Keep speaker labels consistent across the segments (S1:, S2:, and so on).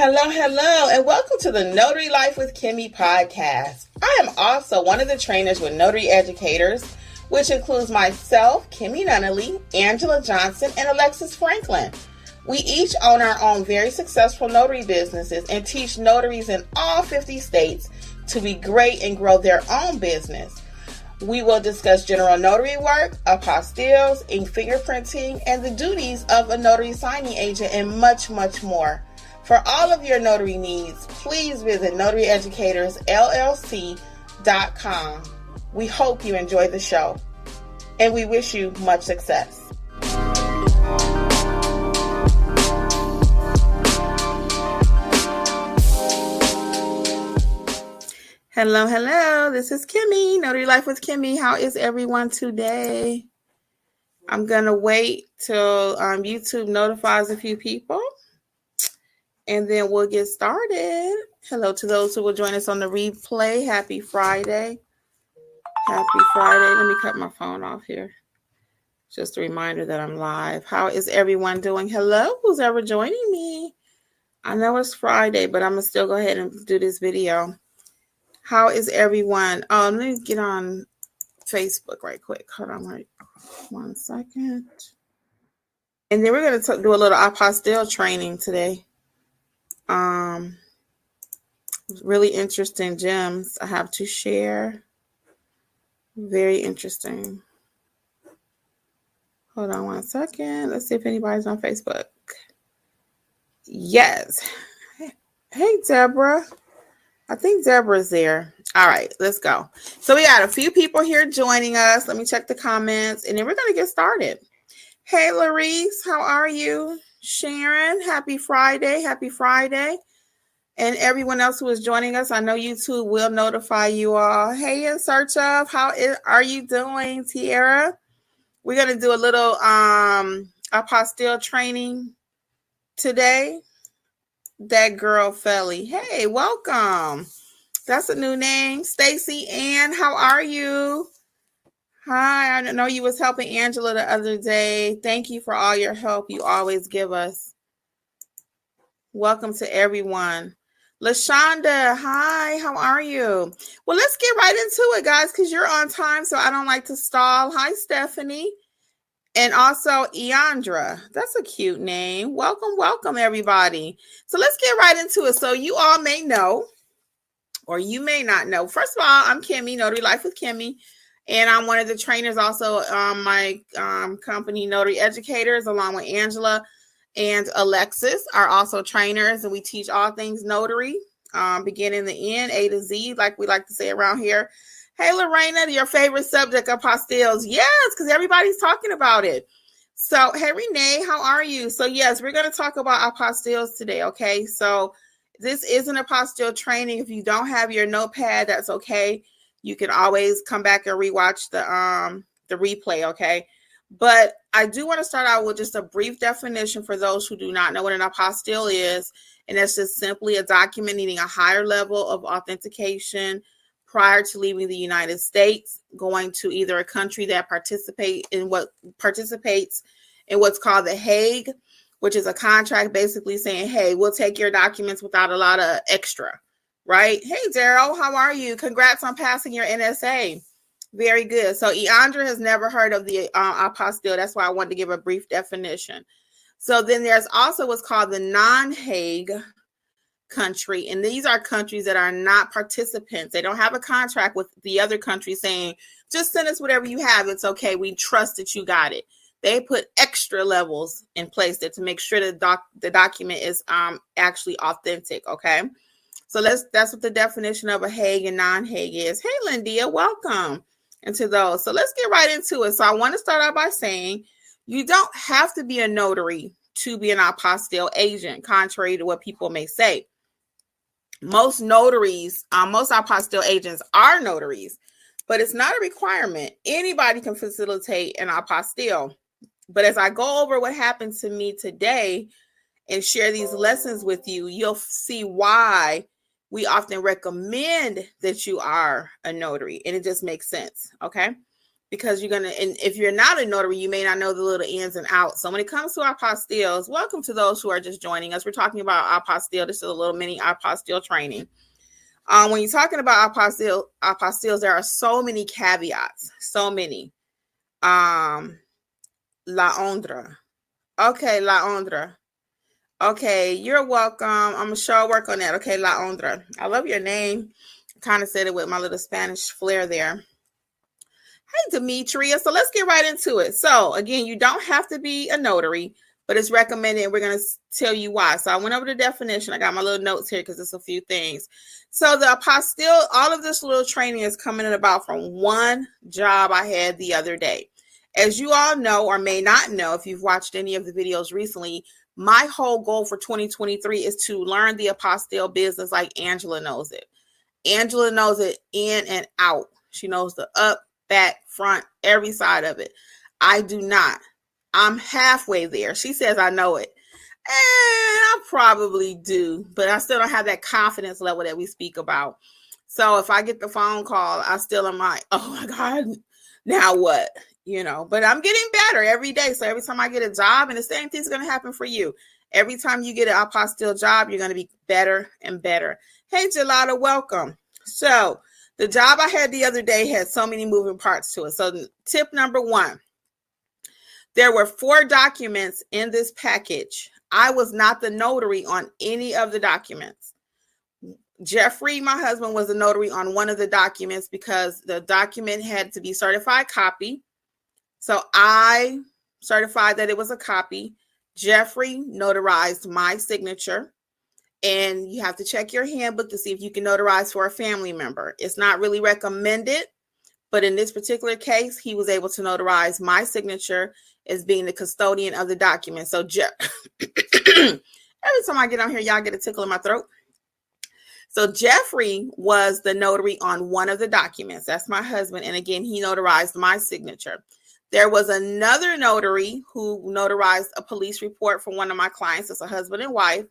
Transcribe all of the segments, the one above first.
S1: Hello, and welcome to the Notary Life with Kimmi Podcast. I am also one of the trainers with Notary Educators, which includes myself, Kimberly Nunnally, Angela Johnson, and Alexis Franklin. We each own our own very successful notary businesses and teach notaries in all 50 states to be great and grow their own business. We will discuss general notary work, apostilles, ink fingerprinting, and the duties of a notary signing agent, and much, much more. For all of your notary needs, please visit notaryeducatorsllc.com. We hope you enjoy the show, and we wish you much success. Hello. This is Kimmi, Notary Life with Kimmi. How is everyone today? I'm going to wait till YouTube notifies a few people, and then we'll get started. Hello to those who will join us on the replay. Happy Friday. Let me cut my phone off here. Just a reminder that I'm live. How is everyone doing? Hello, who's ever joining me? I know it's Friday, but I'm going to still go ahead and do this video. How is everyone? Let me get on Facebook right quick. Hold on one second. And then we're going to do a little apostille training today. Really interesting gems I have to share. Very interesting. Hold on one second. Let's see if anybody's on Facebook. Yes. Hey, Deborah. I think Deborah's there. All right, let's go. So we got a few people here joining us. Let me check the comments, and then we're going to get started. Hey, Larice, how are you? Sharon, happy Friday. And everyone else who is joining us, I know YouTube will notify you all. Hey, in search of, are you doing, Tiara? We're going to do a little apostille training today. That girl Felly. Hey, welcome. That's a new name. Stacy Ann, how are you? Hi, I know you was helping Angela the other day. Thank you for all your help you always give us. Welcome to everyone. LaShonda, hi, how are you? Well, let's get right into it, guys, because you're on time, so I don't like to stall. Hi, Stephanie. And also Eandra. That's a cute name. Welcome, everybody. So let's get right into it. So you all may know, or you may not know. First of all, I'm Kimmi, Notary Life with Kimmi. And I'm one of the trainers also on my company, Notary Educators, along with Angela and Alexis are also trainers. And we teach all things notary, beginning the end, A to Z, like we like to say around here. Hey, Lorena, your favorite subject, apostilles. Yes, because everybody's talking about it. So, hey, Renee, how are you? So, yes, we're going to talk about apostilles today, okay? So, this is an apostille training. If you don't have your notepad, that's okay. You can always come back and rewatch the replay, okay? But I do want to start out with just a brief definition for those who do not know what an apostille is. And that's just simply a document needing a higher level of authentication prior to leaving the United States, going to either a country that participates in what's called the Hague, which is a contract basically saying, hey, we'll take your documents without a lot of extra, right? Hey, Daryl, how are you? Congrats on passing your NSA. Very good. So Eandra has never heard of the apostille. That's why I wanted to give a brief definition. So then there's also what's called the non-Hague country, and these are countries that are not participants. They don't have a contract with the other country saying, just send us whatever you have. It's okay. We trust that you got it. They put extra levels in place there to make sure that the document is actually authentic. Okay. So that's what the definition of a Hague and non-Hague is. Hey, Lindia, welcome into those. So let's get right into it. So I want to start out by saying you don't have to be a notary to be an apostille agent, contrary to what people may say. Most notaries, most apostille agents are notaries, but it's not a requirement. Anybody can facilitate an apostille. But as I go over what happened to me today and share these lessons with you, you'll see why we often recommend that you are a notary, and it just makes sense. Okay. because and if you're not a notary, you may not know the little ins and outs. So when it comes to apostilles, welcome to those who are just joining us. We're talking about apostille. This is a little mini apostille training. When you're talking about apostilles, there are so many caveats, so many. La Ondra. Okay, La Ondra. Okay, you're welcome. I'm going to sure work on that. Okay, La Ondra. I love your name. I kind of said it with my little Spanish flair there. Hey, Demetria. So let's get right into it. So again, you don't have to be a notary, but it's recommended. And we're going to tell you why. So I went over the definition. I got my little notes here because it's a few things. So the apostille, all of this little training is coming in about from one job I had the other day. As you all know, or may not know, if you've watched any of the videos recently, my whole goal for 2023 is to learn the apostille business like Angela knows it. Angela knows it in and out. She knows the up, back, front, every side of it. I do not. I'm halfway there. She says I know it. And I probably do, but I still don't have that confidence level that we speak about. So if I get the phone call, I still am like, oh my God, now what? But I'm getting better every day. So every time I get a job, and the same thing's going to happen for you. Every time you get an apostille job, you're going to be better and better. Hey, Gelada, welcome. So the job I had the other day had so many moving parts to it. So tip number 1, there were 4 documents in this package. I was not the notary on any of the documents. Jeffrey, my husband, was the notary on one of the documents because the document had to be certified copy. So I certified that it was a copy. Jeffrey notarized my signature. And you have to check your handbook to see if you can notarize for a family member. It's not really recommended, but in this particular case, he was able to notarize my signature as being the custodian of the document. So every time I get on here, y'all get a tickle in my throat. So Jeffrey was the notary on one of the documents. That's my husband. And again, he notarized my signature. There was another notary who notarized a police report for one of my clients. It's a husband and wife.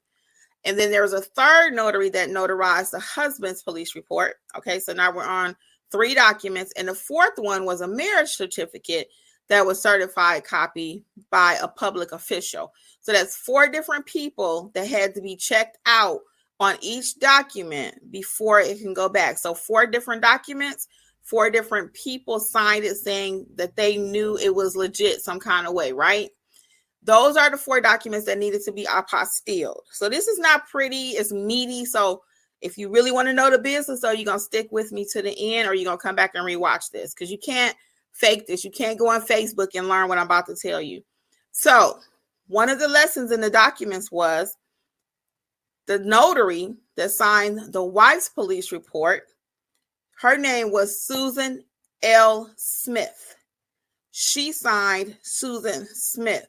S1: And then there was a third notary that notarized the husband's police report. Okay, so now we're on 3 documents. And the fourth one was a marriage certificate that was certified copy by a public official. So that's 4 different people that had to be checked out on each document before it can go back. So 4 different documents, 4 different people signed it saying that they knew it was legit some kind of way, right? Those are the 4 documents that needed to be apostilled. So this is not pretty. It's meaty. So if you really want to know the business, though, you're going to stick with me to the end, or you're going to come back and rewatch this because you can't fake this. You can't go on Facebook and learn what I'm about to tell you. So one of the lessons in the documents was the notary that signed the wife's police report. Her name was Susan L. Smith. She signed Susan Smith.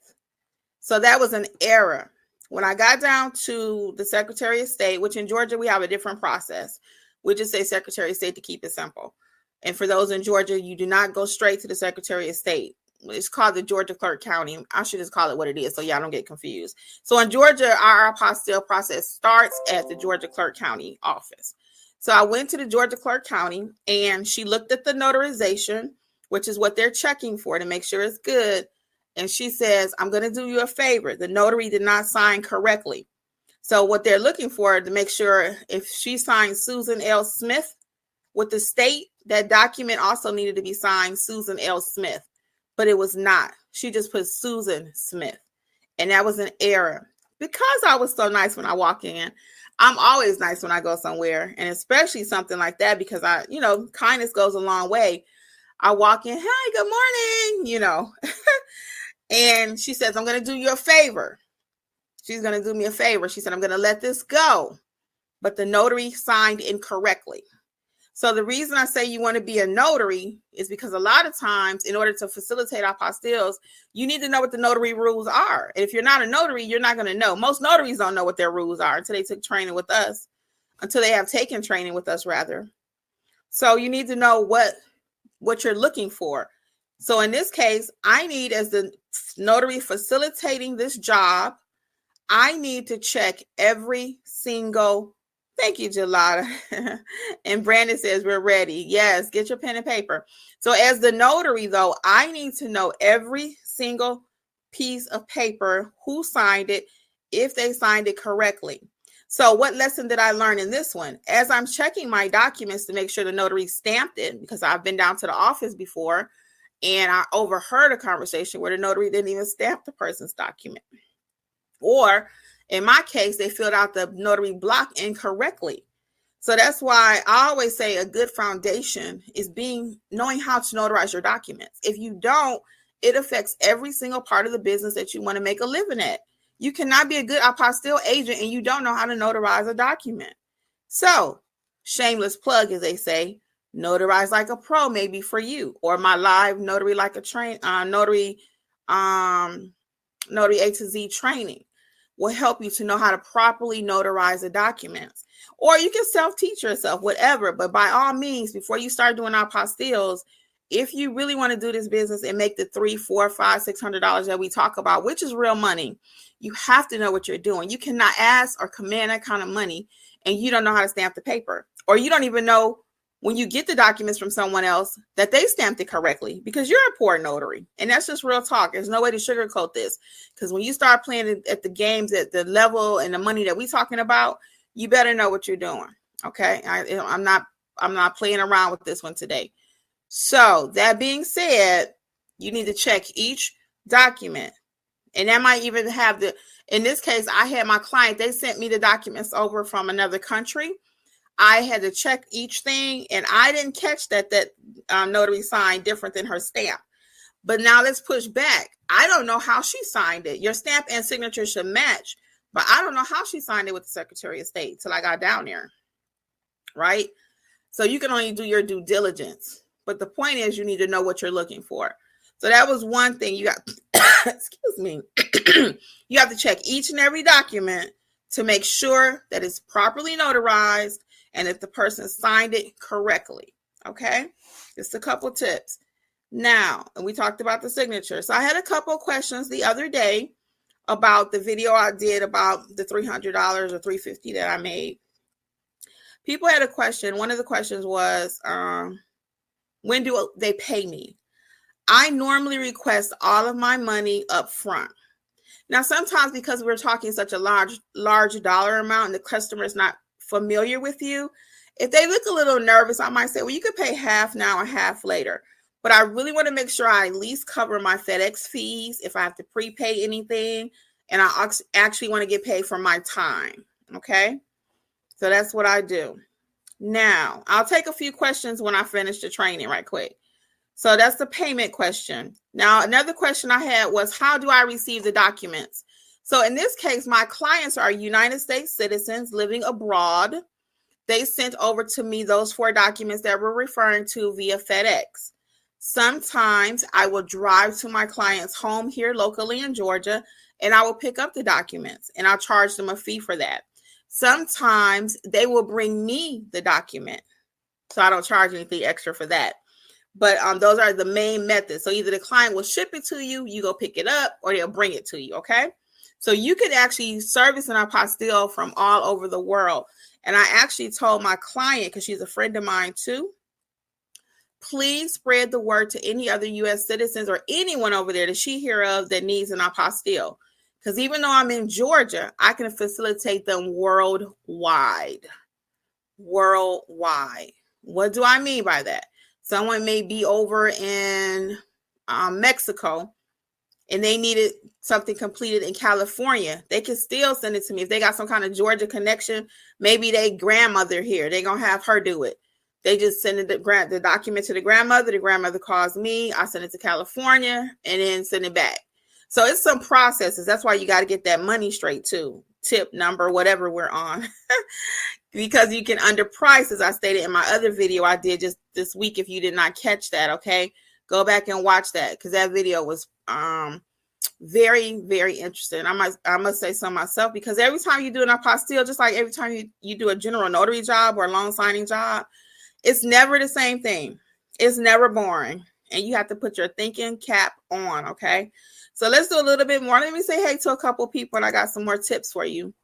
S1: So that was an error. When I got down to the Secretary of State, which in Georgia, we have a different process. We just say Secretary of State to keep it simple. And for those in Georgia, you do not go straight to the Secretary of State. It's called the Georgia Clerk County. I should just call it what it is so y'all don't get confused. So in Georgia, our apostille process starts at the Georgia Clerk County office. So I went to the Georgia Clerk County and she looked at the notarization, which is what they're checking for to make sure it's good. And she says, I'm going to do you a favor. The notary did not sign correctly. So what they're looking for to make sure if she signed Susan L. Smith with the state, that document also needed to be signed Susan L. Smith, but it was not. She just put Susan Smith. And that was an error. Because I was so nice when I walk in, I'm always nice when I go somewhere, and especially something like that because kindness goes a long way. I walk in, hi, good morning, and she says, I'm going to do you a favor. She's going to do me a favor. She said, I'm going to let this go, but the notary signed incorrectly. So the reason I say you want to be a notary is because a lot of times in order to facilitate apostilles, you need to know what the notary rules are. And if you're not a notary, you're not going to know. Most notaries don't know what their rules are until they took training with us, until they have taken training with us, rather. So you need to know what you're looking for. So in this case, I need, as the notary facilitating this job, I need to check every single Thank you, Gelada. And Brandon says, we're ready. Yes, get your pen and paper. So as the notary, though, I need to know every single piece of paper, who signed it, if they signed it correctly. So what lesson did I learn in this one? As I'm checking my documents to make sure the notary stamped it, because I've been down to the office before, and I overheard a conversation where the notary didn't even stamp the person's document. Or in my case, they filled out the notary block incorrectly. So that's why I always say a good foundation is knowing how to notarize your documents. If you don't, it affects every single part of the business that you want to make a living at. You cannot be a good apostille agent and you don't know how to notarize a document. So, shameless plug, as they say, notarize like a pro may be for you, or my live notary like a notary A to Z training will help you to know how to properly notarize the documents. Or you can self-teach yourself, whatever. But by all means, before you start doing apostilles, if you really want to do this business and make the $300, $400, $500, $600 that we talk about, which is real money, you have to know what you're doing. You cannot ask or command that kind of money and you don't know how to stamp the paper, or you don't even know when you get the documents from someone else that they stamped it correctly, because you're a poor notary. And that's just real talk. There's no way to sugarcoat this, because when you start playing at the games at the level and the money that we're talking about, you better know what you're doing. Okay. I'm not playing around with this one today. So that being said, you need to check each document. And that might even have in this case, I had my client, they sent me the documents over from another country. I had to check each thing, and I didn't catch that notary signed different than her stamp. But now let's push back. I don't know how she signed it. Your stamp and signature should match, but I don't know how she signed it with the Secretary of State till I got down there, right? So you can only do your due diligence. But the point is, you need to know what you're looking for. So that was one thing you got. Excuse me. You have to check each and every document to make sure that it's properly notarized and if the person signed it correctly. Okay, just a couple tips. Now, and we talked about the signature. So I had a couple of questions the other day about the video I did about the $300 or $350 that I made. People had a question. One of the questions was, when do they pay me? I normally request all of my money up front. Now, sometimes because we're talking such a large dollar amount and the customer is not familiar with you, if they look a little nervous, I might say, well, you could pay half now and half later. But I really want to make sure I at least cover my FedEx fees if I have to prepay anything. And I actually want to get paid for my time. Okay. So that's what I do. Now, I'll take a few questions when I finish the training right quick. So that's the payment question. Now, another question I had was, how do I receive the documents? So in this case, my clients are United States citizens living abroad. They sent over to me those 4 documents that we're referring to via FedEx. Sometimes I will drive to my client's home here locally in Georgia, and I will pick up the documents, and I'll charge them a fee for that. Sometimes they will bring me the document, so I don't charge anything extra for that. But those are the main methods. So either the client will ship it to you, you go pick it up, or they'll bring it to you, okay? So you could actually service an apostille from all over the world. And I actually told my client, because she's a friend of mine too, please spread the word to any other U.S. citizens or anyone over there that she hear of that needs an apostille. Because even though I'm in Georgia, I can facilitate them worldwide. Worldwide. What do I mean by that? Someone may be over in Mexico and they needed something completed in California. They can still send it to me. If they got some kind of Georgia connection, maybe they grandmother here. They're going to have her do it. They just send the document to the grandmother. The grandmother calls me. I send it to California and then send it back. So it's some processes. That's why you got to get that money straight too. Tip number, whatever we're on. Because you can underprice, as I stated in my other video I did just this week. If you did not catch that, okay, go back and watch that, because that video was very, very interesting. I must say so myself, because every time you do an apostille, just like every time you do a general notary job or a loan signing job, it's never the same thing. It's never boring, and you have to put your thinking cap on, okay? So let's do a little bit more. Let me say hey to a couple people, and I got some more tips for you.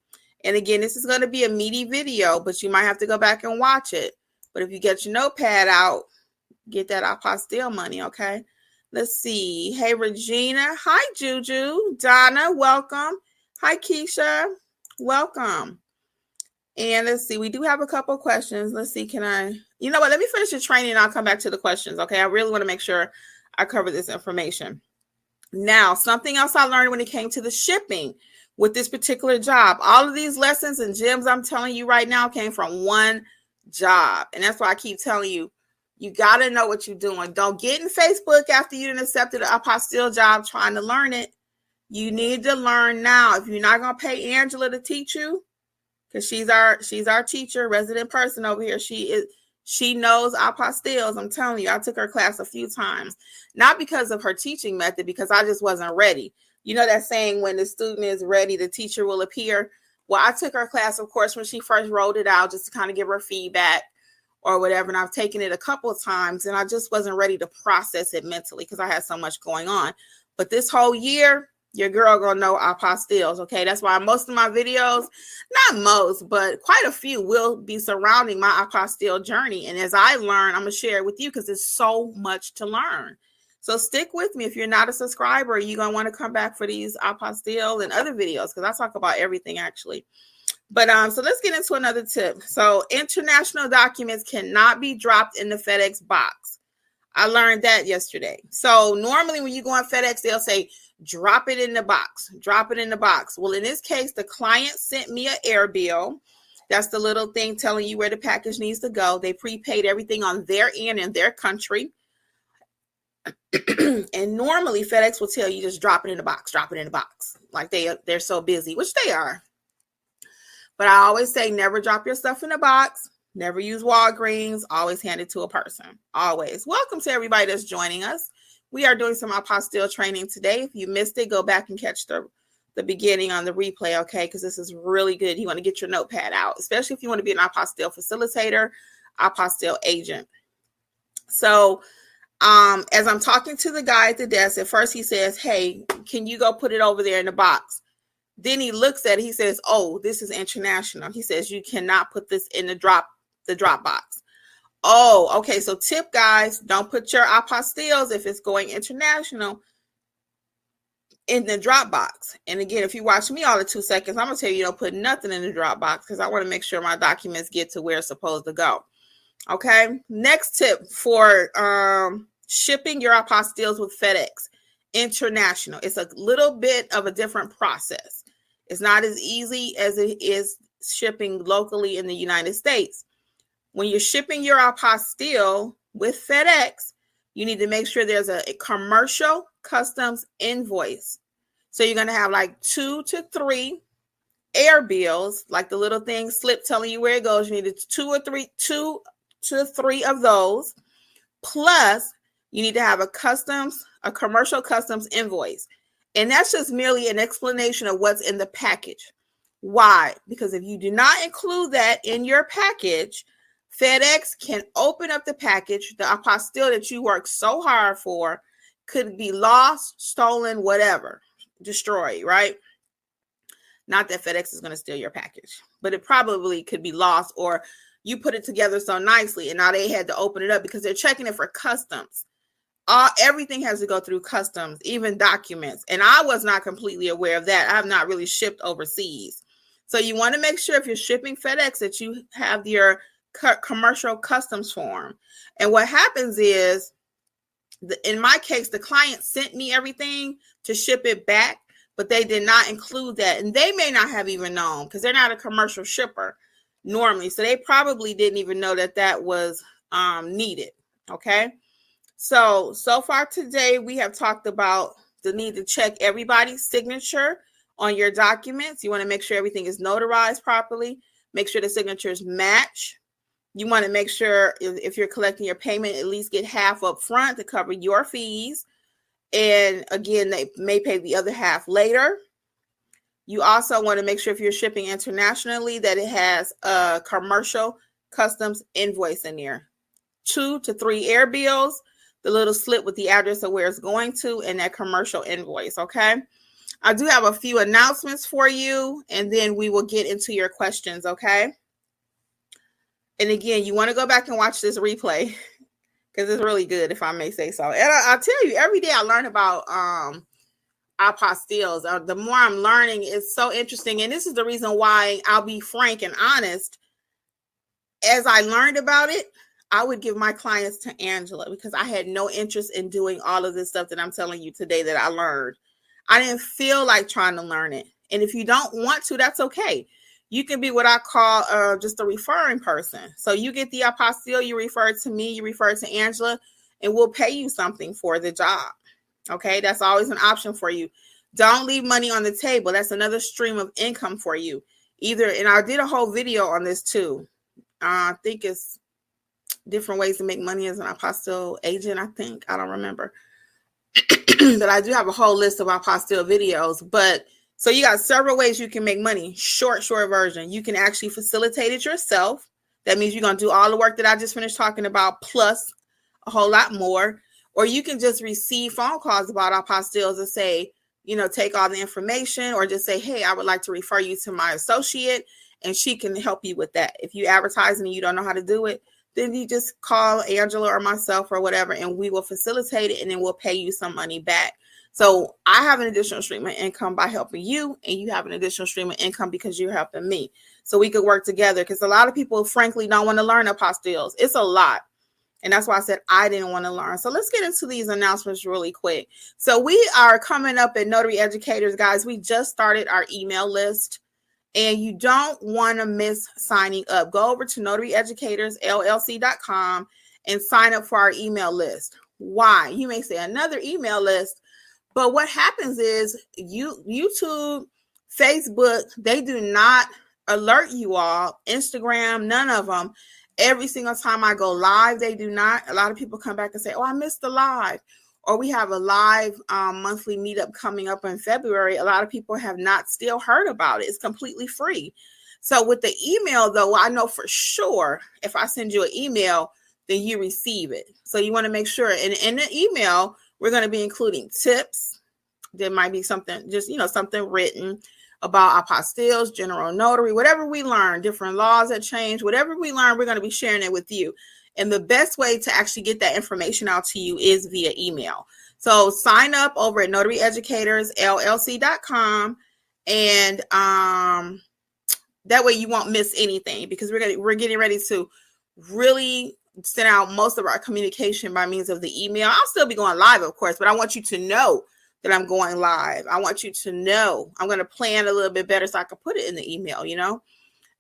S1: And again, this is going to be a meaty video, but you might have to go back and watch it. But if you get your notepad out, get that apostille money, okay? Let's see. Hey, Regina. Hi, Juju. Donna, welcome. Hi, Keisha. Welcome. And let's see. We do have a couple questions. Let's see. You know what? Let me finish the training and I'll come back to the questions, okay? I really want to make sure I cover this information. Now, something else I learned when it came to the shipping with this particular job. All of these lessons and gems I'm telling you right now came from one job. And that's why I keep telling you, you got to know what you're doing. Don't get in Facebook after you accepted an apostille job trying to learn it. You need to learn now. If you're not going to pay Angela to teach you, because she's our teacher, resident person over here. She knows apostilles. I'm telling you, I took her class a few times, not because of her teaching method, because I just wasn't ready. You know that saying, when the student is ready, the teacher will appear. Well, I took her class, of course, when she first rolled it out, just to kind of give her feedback or whatever. And I've taken it a couple of times and I just wasn't ready to process it mentally because I had so much going on. But this whole year, your girl gonna know apostilles, okay? That's why most of my videos, not most, but quite a few will be surrounding my apostille journey. And as I learn, I'm gonna share it with you because there's so much to learn. So stick with me. If you're not a subscriber, you're gonna want to come back for these apostille and other videos because I talk about everything actually. But so let's get into another tip. So international documents cannot be dropped in the FedEx box. I learned that yesterday. So normally when you go on FedEx, they'll say, drop it in the box, drop it in the box. Well, in this case, the client sent me an air bill. That's the little thing telling you where the package needs to go. They prepaid everything on their end in their country. And normally FedEx will tell you just drop it in the box, drop it in the box. Like they're so busy, which they are. But I always say, never drop your stuff in a box. Never use Walgreens. Always hand it to a person. Always. Welcome to everybody that's joining us. We are doing some apostille training today. If you missed it, go back and catch the beginning on the replay, okay? Because this is really good. You want to get your notepad out, especially if you want to be an apostille facilitator, apostille agent. So as I'm talking to the guy at the desk, at first he says, hey, can you go put it over there in the box? Then he looks at it. He says, oh, this is international. He says, you cannot put this in the drop box. Oh, okay. So tip, guys, don't put your apostilles, if it's going international, in the drop box. And again, if you watch me all the 2 seconds, I'm going to tell you, don't put nothing in the drop box because I want to make sure my documents get to where it's supposed to go. Okay. Next tip for shipping your apostilles with FedEx International. It's a little bit of a different process. It's not as easy as it is shipping locally in the United States. When you're shipping your apostille with FedEx, you need to make sure there's a commercial customs invoice. So you're going to have like 2 to 3 air bills, like the little thing slip telling you where it goes. You need 2 to 3 of those. Plus, you need to have a commercial customs invoice. And that's just merely an explanation of what's in the package. Why? Because if you do not include that in your package, FedEx can open up the package. The apostille that you worked so hard for could be lost, stolen, whatever, destroyed, right? Not that FedEx is going to steal your package, but it probably could be lost, or you put it together so nicely and now they had to open it up because they're checking it for customs. Everything has to go through customs, even documents. And I was not completely aware of that. I have not really shipped overseas. So you want to make sure if you're shipping FedEx that you have your commercial customs form. And what happens is, in my case, the client sent me everything to ship it back, but they did not include that. And they may not have even known because they're not a commercial shipper normally. So they probably didn't even know that was needed. Okay. So far today, we have talked about the need to check everybody's signature on your documents. You want to make sure everything is notarized properly. Make sure the signatures match. You want to make sure if you're collecting your payment, at least get half up front to cover your fees. And again, they may pay the other half later. You also want to make sure if you're shipping internationally that it has a commercial customs invoice in there. 2 to 3 air bills, the little slip with the address of where it's going to, and that commercial invoice, okay? I do have a few announcements for you, and then we will get into your questions, okay? And again, you want to go back and watch this replay because it's really good, if I may say so. And I'll tell you, every day I learn about apostilles. The more I'm learning, it's so interesting. And this is the reason why I'll be frank and honest. As I learned about it, I would give my clients to Angela because I had no interest in doing all of this stuff that I'm telling you today that I learned. I didn't feel like trying to learn it. And if you don't want to, that's okay. You can be what I call just a referring person. So you get the apostille, you refer it to me, you refer it to Angela, and we'll pay you something for the job. Okay, that's always an option for you. Don't leave money on the table. That's another stream of income for you. And I did a whole video on this too. I think it's different ways to make money as an apostille agent, I don't remember. But I do have a whole list of apostille videos. But so you got several ways you can make money. Short version. You can actually facilitate it yourself. That means you're going to do all the work that I just finished talking about, plus a whole lot more. Or you can just receive phone calls about apostilles and say, take all the information, or just say, hey, I would like to refer you to my associate, and she can help you with that. If you advertise and you don't know how to do it, then you just call Angela or myself or whatever, and we will facilitate it, and then we'll pay you some money back. So I have an additional stream of income by helping you, and you have an additional stream of income because you're helping me. So we could work together, because a lot of people, frankly, don't want to learn apostilles. It's a lot. And that's why I said I didn't want to learn. So let's get into these announcements really quick. So we are coming up at Notary Educators, guys. We just started our email list, and you don't want to miss signing up. Go over to notaryeducatorsllc.com and sign up for our email list. Why? You may say another email list, but what happens is YouTube, Facebook, they do not alert you all. Instagram, none of them. Every single time I go live, they do not. A lot of people come back and say, oh, I missed the live. Or we have a live monthly meetup coming up in February. A lot of people have not still heard about it. It's completely free. So with the email, though, I know for sure if I send you an email, then you receive it. So you want to make sure. And in the email, we're going to be including tips. There might be something, just, something written about apostilles, general notary, whatever we learn, different laws that change, whatever we learn, we're going to be sharing it with you. And the best way to actually get that information out to you is via email. So sign up over at notaryeducatorsllc.com, and that way you won't miss anything, because we're getting ready to really send out most of our communication by means of the email. I'll still be going live, of course, but I want you to know that I'm going live. I want you to know I'm going to plan a little bit better so I can put it in the email,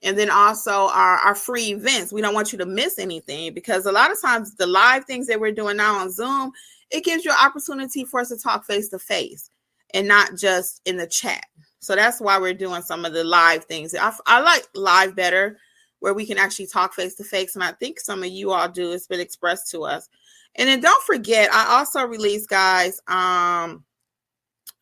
S1: And then also our free events. We don't want you to miss anything, because a lot of times the live things that we're doing now on Zoom, it gives you an opportunity for us to talk face to face and not just in the chat. So that's why we're doing some of the live things. I like live better, where we can actually talk face to face. And I think some of you all do. It's been expressed to us. And then don't forget, I also released, guys,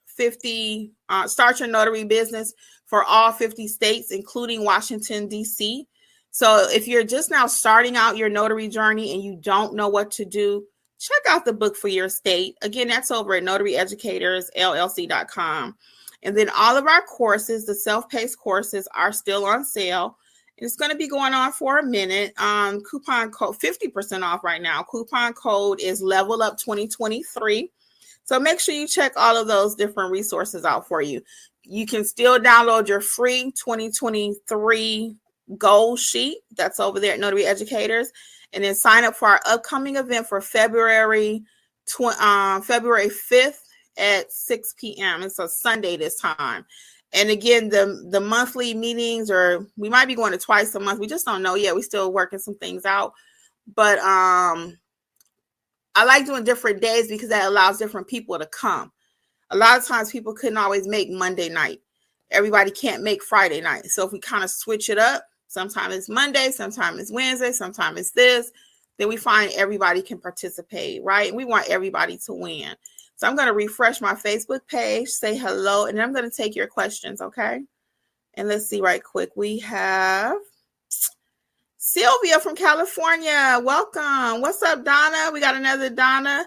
S1: 50 Start Your Notary Business for all 50 states, including Washington, D.C. So if you're just now starting out your notary journey and you don't know what to do, check out the book for your state. Again, that's over at notaryeducatorsllc.com. And then all of our courses, the self-paced courses, are still on sale. It's going to be going on for a minute. Coupon code 50% off right now. Coupon code is Level Up 2023. So make sure you check all of those different resources out for you. You can still download your free 2023 goal sheet. That's over there at Notary Educators. And then sign up for our upcoming event for February 5th at 6 p.m. It's a Sunday this time. And again, the monthly meetings, or we might be going to twice a month. We just don't know yet. We're still working some things out. But I like doing different days because that allows different people to come. A lot of times people couldn't always make Monday night. Everybody can't make Friday night. So if we kind of switch it up, sometimes it's Monday, sometimes it's Wednesday, sometimes it's this, then we find everybody can participate, right? And we want everybody to win. So I'm going to refresh my Facebook page, say hello, and then I'm going to take your questions, okay? And let's see right quick. We have Sylvia from California. Welcome. What's up, Donna? We got another Donna.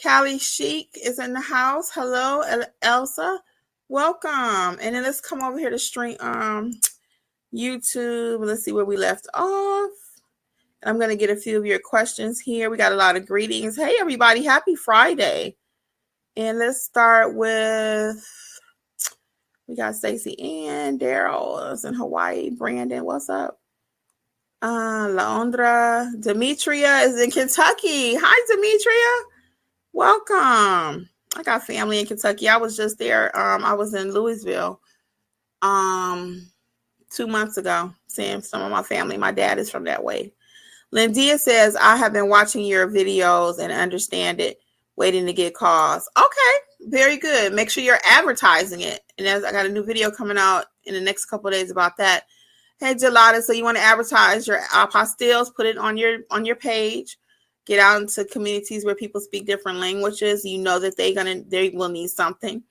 S1: Cali Chic is in the house. Hello, Elsa. Welcome. And then let's come over here to stream YouTube. Let's see where we left off. I'm going to get a few of your questions here. We got a lot of greetings. Hey, everybody. Happy Friday. And let's start with, we got Stacey Ann. Daryl is in Hawaii. Brandon, what's up? Laundra. Demetria is in Kentucky. Hi, Demetria. Welcome. I got family in Kentucky. I was just there. I was in Louisville 2 months ago, seeing some of my family. My dad is from that way. Lindia says, I have been watching your videos and understand it, waiting to get calls. Okay, very good. Make sure you're advertising it. And I got a new video coming out in the next couple of days about that. Hey, Gelada, so you want to advertise your apostilles, put it on your page, get out into communities where people speak different languages. You know that they will need something.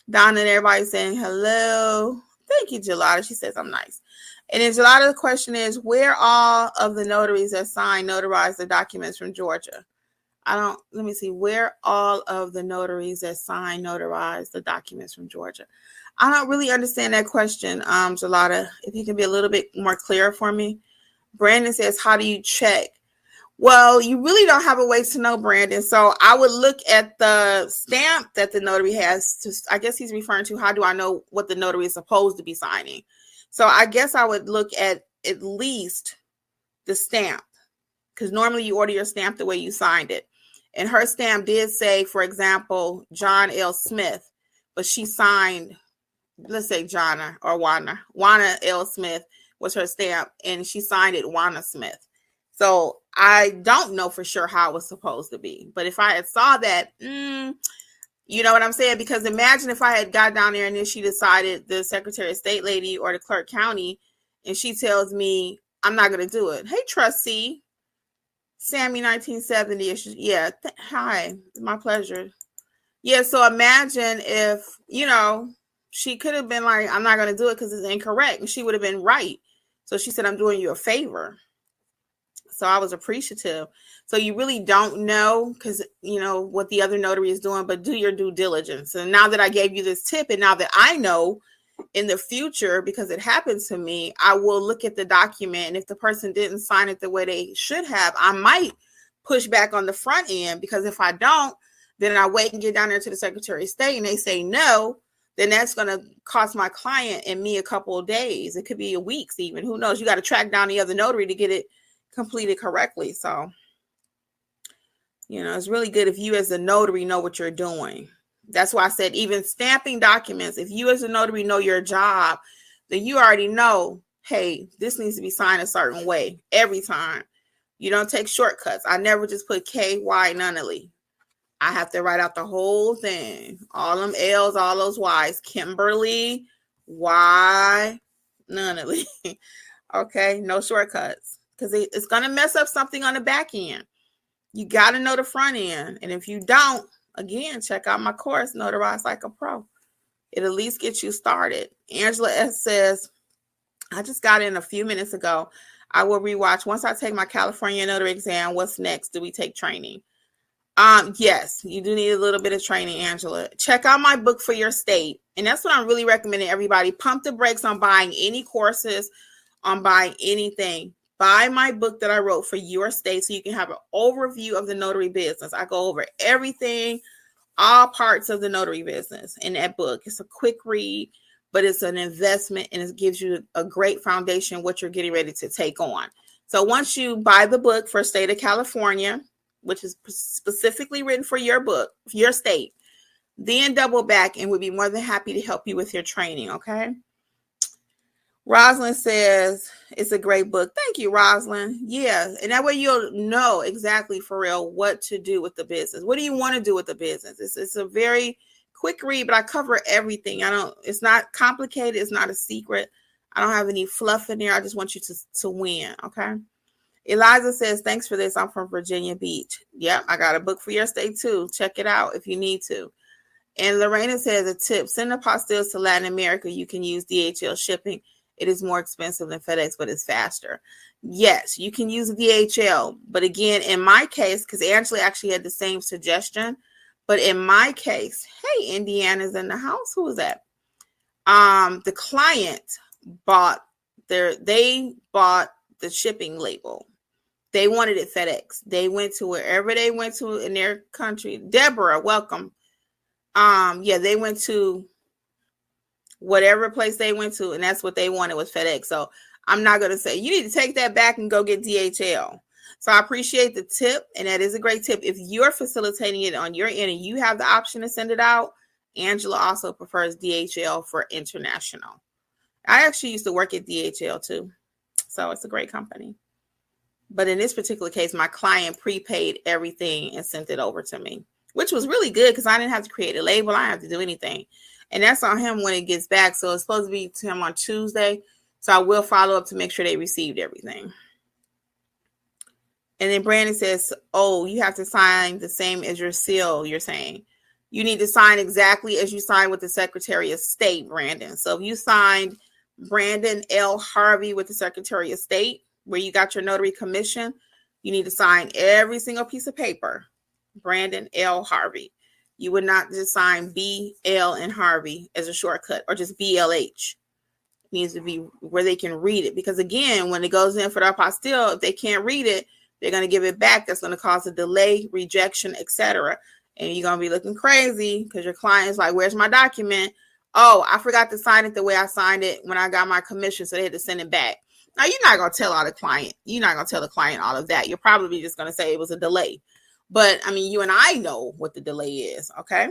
S1: Donna and everybody saying hello. Thank you, Gelada. She says I'm nice. And then Gelada, the question is, where all of the notaries that notarize the documents from Georgia? Let me see, where all of the notaries that notarize the documents from Georgia? I don't really understand that question, Gelada. If you can be a little bit more clear for me. Brandon says, how do you check? Well, you really don't have a way to know, Brandon. So I would look at the stamp that the notary has. I guess he's referring to, how do I know what the notary is supposed to be signing? So I guess I would look at least the stamp, because normally you order your stamp the way you signed it. And her stamp did say, for example, John L. Smith, but she signed, let's say Jonna or Wana L. Smith was her stamp, and she signed it Wana Smith. So I don't know for sure how it was supposed to be. But if I had saw that, you know what I'm saying? Because imagine if I had got down there and then she decided, the Secretary of State lady or the Clerk County, and she tells me, I'm not going to do it. Hey, trustee. Sammy 1970. Yeah. Hi. My pleasure. Yeah. So imagine if, she could have been like, I'm not going to do it because it's incorrect. And she would have been right. So she said, I'm doing you a favor. So I was appreciative. So you really don't know, because what the other notary is doing, but do your due diligence. And now that I gave you this tip, and now that I know in the future, because it happens to me, I will look at the document. And if the person didn't sign it the way they should have, I might push back on the front end, because if I don't, then I wait and get down there to the Secretary of State and they say no, then that's going to cost my client and me a couple of days. It could be weeks even. Who knows? You got to track down the other notary to get it completed correctly. So, it's really good if you as a notary know what you're doing. That's why I said, even stamping documents, if you as a notary know your job, then you already know, hey, this needs to be signed a certain way every time. You don't take shortcuts. I never just put K.Y. Nunnally. I have to write out the whole thing. All them L's, all those Y's. Kimberly, Y, Nunnally. Okay, no shortcuts. Because it's going to mess up something on the back end. You got to know the front end. And if you don't, again, check out my course, Notarize Like a Pro. It'll at least get you started. Angela S. says, I just got in a few minutes ago. I will rewatch. Once I take my California notary exam, what's next? Do we take training? Yes, you do need a little bit of training, Angela. Check out my book for your state. And that's what I'm really recommending everybody. Pump the brakes on buying any courses, on buying anything. Buy my book that I wrote for your state so you can have an overview of the notary business. I go over everything, all parts of the notary business in that book. It's a quick read, but it's an investment, and it gives you a great foundation what you're getting ready to take on. So once you buy the book for state of California, which is specifically written for your book, your state, then double back and we'll be more than happy to help you with your training, okay? Rosalind says, it's a great book. Thank you, Rosalind. Yeah, and that way you'll know exactly, for real, what to do with the business. What do you want to do with the business? It's a very quick read, but I cover everything. It's not complicated. It's not a secret. I don't have any fluff in there. I just want you to win, okay? Eliza says, thanks for this. I'm from Virginia Beach. Yep, I got a book for your state too. Check it out if you need to. And Lorena says, a tip, send apostilles to Latin America. You can use DHL shipping. It is more expensive than FedEx, but it's faster. Yes, you can use DHL. But again, in my case, because Angela actually had the same suggestion, but in my case, hey, Indiana's in the house. Who is that? The client they bought the shipping label. They wanted it FedEx. They went to wherever they went to in their country. Deborah, welcome. They went to whatever place they went to, and that's what they wanted was FedEx. So I'm not going to say, you need to take that back and go get DHL. So I appreciate the tip, and that is a great tip. If you're facilitating it on your end and you have the option to send it out, Angela also prefers DHL for international. I actually used to work at DHL too, so it's a great company. But in this particular case, my client prepaid everything and sent it over to me, which was really good because I didn't have to create a label. I didn't have to do anything. And that's on him when it gets back. So it's supposed to be to him on Tuesday. So I will follow up to make sure they received everything. And then Brandon says, oh, you have to sign the same as your seal, you're saying. You need to sign exactly as you sign with the Secretary of State, Brandon. So if you signed Brandon L. Harvey with the Secretary of State, where you got your notary commission, you need to sign every single piece of paper, Brandon L. Harvey. You would not just sign B, L, and Harvey as a shortcut, or just BLH. It needs to be where they can read it. Because again, when it goes in for the apostille, if they can't read it, they're going to give it back. That's going to cause a delay, rejection, etc. And you're going to be looking crazy because your client is like, where's my document? Oh, I forgot to sign it the way I signed it when I got my commission, so they had to send it back. Now, you're not going to tell all the client. You're not going to tell the client all of that. You're probably just going to say it was a delay. But, I mean, you and I know what the delay is, okay?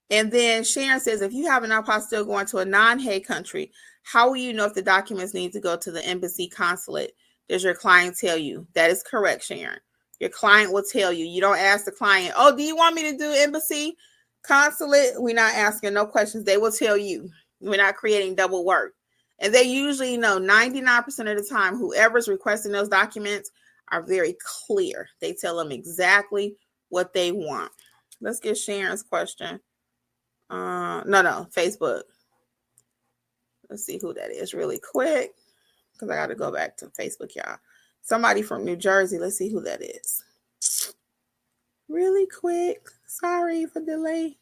S1: And then Sharon says, if you have an apostille going to a non-Hague country, how will you know if the documents need to go to the embassy consulate? Does your client tell you? That is correct, Sharon. Your client will tell you. You don't ask the client, oh, do you want me to do embassy consulate? We're not asking no questions. They will tell you. We're not creating double work. And they usually know 99% of the time, whoever's requesting those documents are very clear. They tell them exactly what they want. Let's get Sharon's question. No, Facebook. Let's see who that is really quick, because I got to go back to Facebook, y'all. Somebody from New Jersey. Let's see who that is. Really quick. Sorry for delay.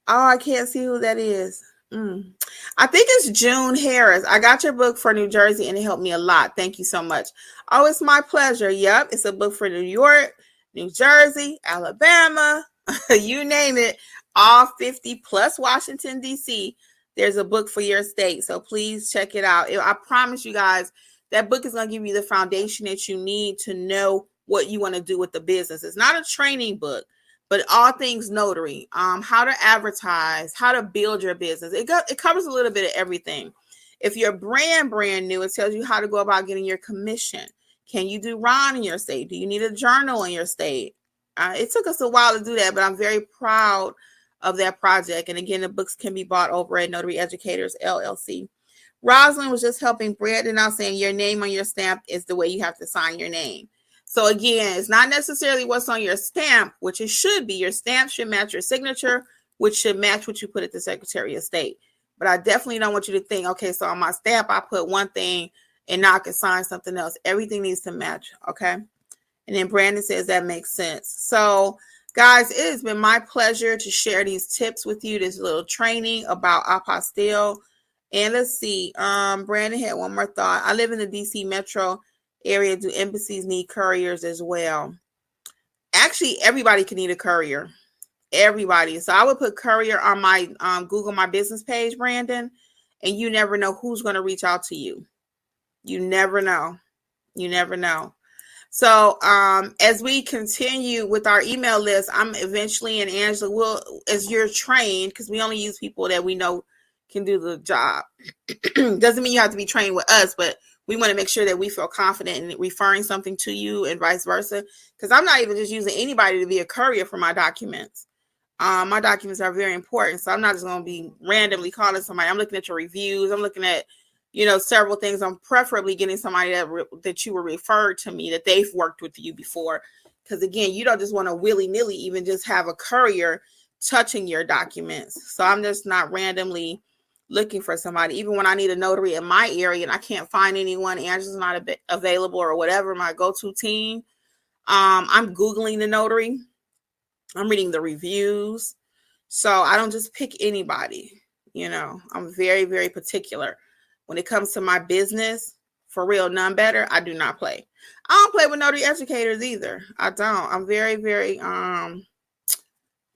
S1: Oh, I can't see who that is. I think it's June Harris. I got your book for New Jersey and it helped me a lot. Thank you so much. Oh, it's my pleasure. Yep. It's a book for New York, New Jersey, Alabama, you name it, all 50 plus Washington, D.C. There's a book for your state. So please check it out. I promise you guys, that book is going to give you the foundation that you need to know what you want to do with the business. It's not a training book, but all things notary, how to advertise, how to build your business. It covers a little bit of everything. If you're brand new, it tells you how to go about getting your commission. Can you do RON in your state? Do you need a journal in your state? It took us a while to do that, but I'm very proud of that project. And again, the books can be bought over at Notary Educators, LLC. Rosalind was just helping Brandon out, saying your name on your stamp is the way you have to sign your name. So again, it's not necessarily what's on your stamp, which it should be. Your stamp should match your signature, which should match what you put at the Secretary of State. But I definitely don't want you to think, okay, so on my stamp, I put one thing and now I can sign something else. Everything needs to match, okay? And then Brandon says that makes sense. So guys, it has been my pleasure to share these tips with you, this little training about apostille. And let's see, Brandon had one more thought. I live in the DC metro area. Do embassies need couriers as well? Actually, everybody can need a courier. Everybody. So I would put courier on my Google My Business page, Brandon, and you never know who's going to reach out to you. You never know. You never know. So as we continue with our email list, I'm eventually, and Angela will, as you're trained, because we only use people that we know can do the job. Doesn't mean you have to be trained with us, but we want to make sure that we feel confident in referring something to you and vice versa. Because I'm not even just using anybody to be a courier for my documents. My documents are very important. So I'm not just going to be randomly calling somebody. I'm looking at your reviews. I'm looking at, several things. I'm preferably getting somebody that you were referred to me, that they've worked with you before. Because again, you don't just want to willy-nilly even just have a courier touching your documents. So I'm just not randomly looking for somebody. Even when I need a notary in my area and I can't find anyone, Angela's not available or whatever, my go-to team, I'm Googling the notary. I'm reading the reviews. So I don't just pick anybody. I'm very, very particular. When it comes to my business, for real, none better, I do not play. I don't play with notary educators either. I don't. I'm very, very,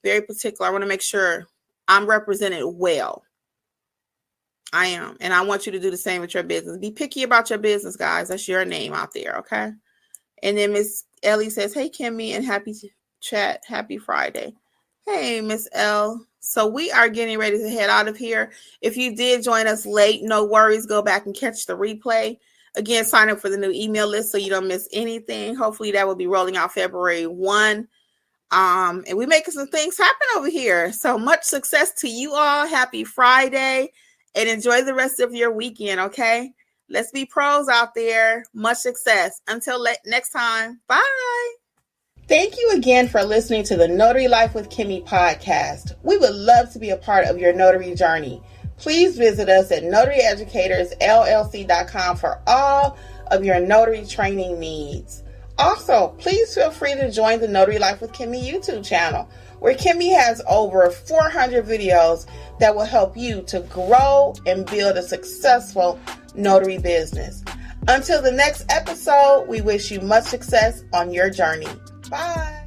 S1: very particular. I want to make sure I'm represented well. I am. And I want you to do the same with your business. Be picky about your business, guys. That's your name out there, okay? And then Miss Ellie says, hey, Kimmi, and happy chat. Happy Friday. Hey, Miss L. So we are getting ready to head out of here. If you did join us late, no worries. Go back and catch the replay. Again, sign up for the new email list so you don't miss anything. Hopefully that will be rolling out February 1. And we're making some things happen over here. So much success to you all. Happy Friday. And enjoy the rest of your weekend, okay? Let's be pros out there. Much success. Until next time. Bye. Thank you again for listening to the Notary Life with Kimmi podcast. We would love to be a part of your notary journey. Please visit us at notaryeducatorsllc.com for all of your notary training needs. Also, please feel free to join the Notary Life with Kimmi YouTube channel, where Kimmi has over 400 videos that will help you to grow and build a successful notary business. Until the next episode, we wish you much success on your journey. Bye.